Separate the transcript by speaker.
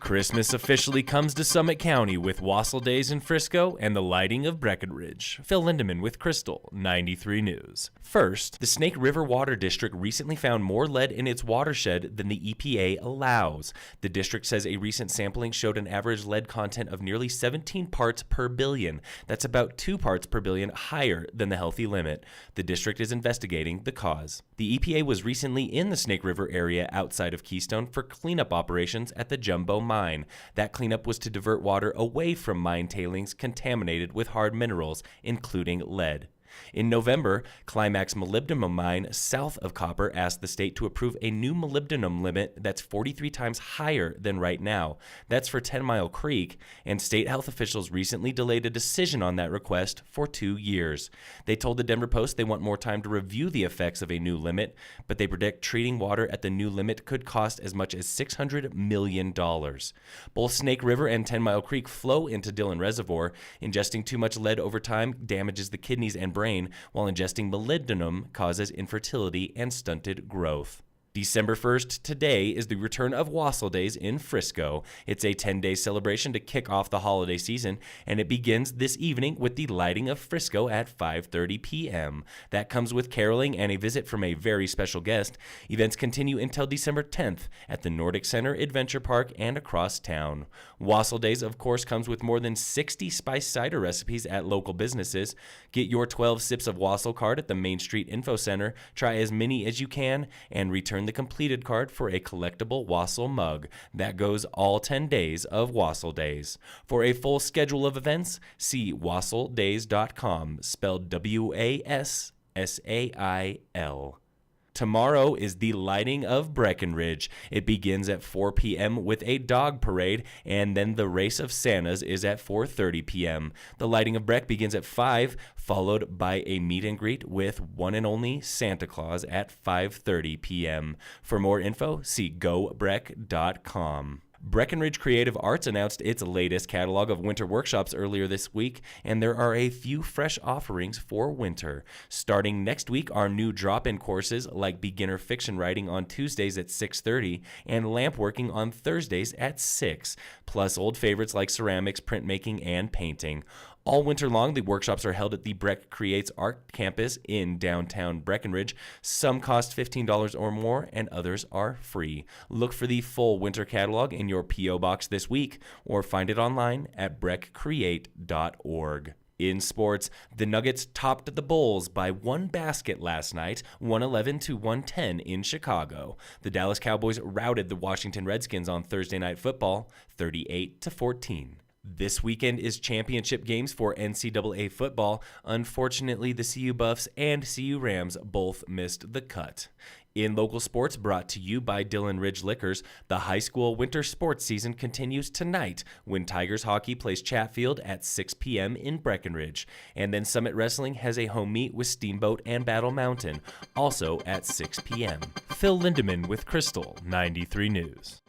Speaker 1: Christmas officially comes to Summit County with Wassail Days in Frisco and the Lighting of Breckenridge. Phil Lindeman with Krystal, 93 News. First, the Snake River Water District recently found more lead in its watershed than the EPA allows. The district says a recent sampling showed an average lead content of nearly 17 parts per billion. That's about 2 parts per billion higher than the healthy limit. The district is investigating the cause. The EPA was recently in the Snake River area outside of Keystone for cleanup operations at the Jumbo Mine. That cleanup was to divert water away from mine tailings contaminated with hard minerals, including lead. In November, Climax Molybdenum Mine south of Copper asked the state to approve a new molybdenum limit that's 43 times higher than right now. That's for 10 Mile Creek, and state health officials recently delayed a decision on that request for 2 years. They told the Denver Post they want more time to review the effects of a new limit, but they predict treating water at the new limit could cost as much as $600 million. Both Snake River and 10 Mile Creek flow into Dillon Reservoir. Ingesting too much lead over time damages the kidneys and brain, while ingesting molybdenum causes infertility and stunted growth. December 1st, today, is the return of Wassail Days in Frisco. It's a 10-day celebration to kick off the holiday season, and it begins this evening with the Lighting of Frisco at 5:30 p.m. That comes with caroling and a visit from a very special guest. Events continue until December 10th at the Nordic Center Adventure Park and across town. Wassail Days, of course, comes with more than 60 spiced cider recipes at local businesses. Get your 12 sips of Wassail card at the Main Street Info Center. Try as many as you can and return the completed card for a collectible Wassail mug. That goes all 10 days of Wassail Days. For a full schedule of events, see wassaildays.com, spelled W-A-S-S-A-I-L. Tomorrow is the Lighting of Breckenridge. It begins at 4 p.m. with a dog parade, and then the Race of Santas is at 4:30 p.m. The Lighting of Breck begins at 5, followed by a meet and greet with one and only Santa Claus at 5:30 p.m. For more info, see gobreck.com. Breckenridge Creative Arts announced its latest catalog of winter workshops earlier this week, and there are a few fresh offerings for winter. Starting next week are new drop-in courses like beginner fiction writing on Tuesdays at 6:30 and lamp working on Thursdays at 6, plus old favorites like ceramics, printmaking, and painting. All winter long, the workshops are held at the Breck Create's Art Campus in downtown Breckenridge. Some cost $15 or more, and others are free. Look for the full winter catalog in your P.O. box this week, or find it online at breckcreate.org. In sports, the Nuggets topped the Bulls by one basket last night, 111-110 in Chicago. The Dallas Cowboys routed the Washington Redskins on Thursday Night Football, 38-14. This weekend is championship games for NCAA football. Unfortunately, the CU Buffs and CU Rams both missed the cut. In local sports, brought to you by Dillon Ridge Liquors, the high school winter sports season continues tonight when Tigers hockey plays Chatfield at 6 p.m. in Breckenridge. And then Summit Wrestling has a home meet with Steamboat and Battle Mountain, also at 6 p.m. Phil Lindeman with Krystal, 93 News.